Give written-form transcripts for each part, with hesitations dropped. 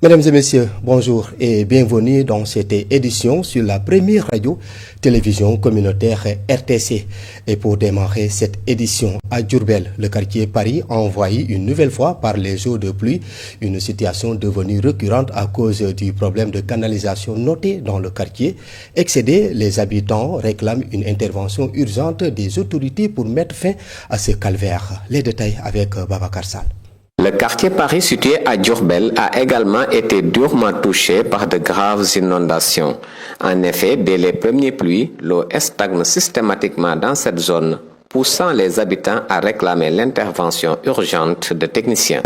Mesdames et messieurs, bonjour et bienvenue dans cette édition sur la première radio-télévision communautaire RTC. Et pour démarrer cette édition à Diourbel, le quartier Paris a envahi une nouvelle fois par les jours de pluie, une situation devenue récurrente à cause du problème de canalisation noté dans le quartier. Excédés, les habitants réclament une intervention urgente des autorités pour mettre fin à ce calvaire. Les détails avec Babacar Sall. Le quartier Paris situé à Diourbel a également été durement touché par de graves inondations. En effet, dès les premières pluies, l'eau stagne systématiquement dans cette zone, poussant les habitants à réclamer l'intervention urgente de techniciens.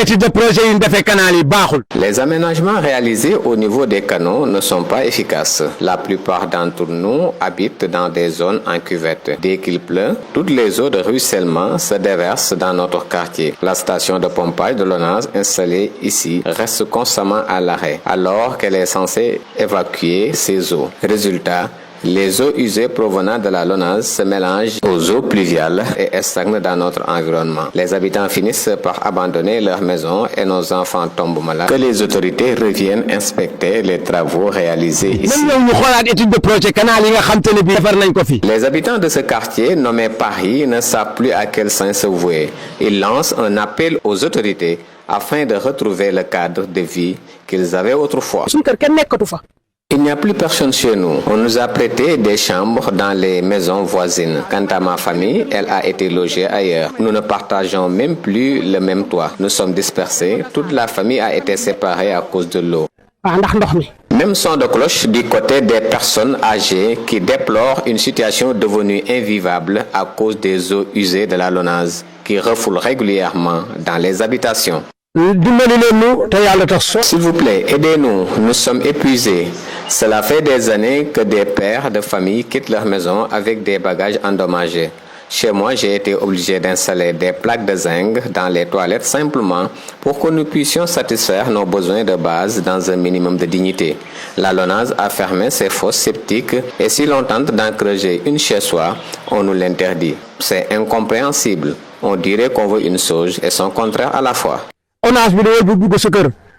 Les aménagements réalisés au niveau des canaux ne sont pas efficaces. La plupart d'entre nous habitent dans des zones en cuvette. Dès qu'il pleut, toutes les eaux de ruissellement se déversent dans notre quartier. La station de pompage de l'ONAS installée ici reste constamment à l'arrêt, alors qu'elle est censée évacuer ces eaux. Résultat, les eaux usées provenant de la LONASE se mélangent aux eaux pluviales et stagnent dans notre environnement. Les habitants finissent par abandonner leurs maisons et nos enfants tombent malades. Que les autorités reviennent inspecter les travaux réalisés ici. Les habitants de ce quartier nommé Paris ne savent plus à quel sens se vouer. Ils lancent un appel aux autorités afin de retrouver le cadre de vie qu'ils avaient autrefois. Il n'y a plus personne chez nous. On nous a prêté des chambres dans les maisons voisines. Quant à ma famille, elle a été logée ailleurs. Nous ne partageons même plus le même toit. Nous sommes dispersés. Toute la famille a été séparée à cause de l'eau. Même son de cloche du côté des personnes âgées qui déplorent une situation devenue invivable à cause des eaux usées de la LONASE qui refoulent régulièrement dans les habitations. S'il vous plaît, aidez-nous, nous sommes épuisés. Cela fait des années que des pères de famille quittent leur maison avec des bagages endommagés. Chez moi, j'ai été obligé d'installer des plaques de zinc dans les toilettes simplement pour que nous puissions satisfaire nos besoins de base dans un minimum de dignité. La LONASE a fermé ses fosses septiques et si l'on tente d'en creuser une chez soi, on nous l'interdit. C'est incompréhensible. On dirait qu'on veut une chose et son contraire à la fois.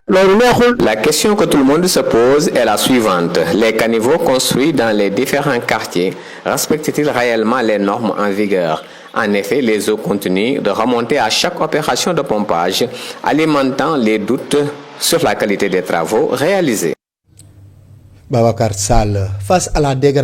La question que tout le monde se pose est la suivante. Les caniveaux construits dans les différents quartiers respectent-ils réellement les normes en vigueur? En effet, les eaux continuent de remonter à chaque opération de pompage, alimentant les doutes sur la qualité des travaux réalisés. Babacar Sall, face à la dégradation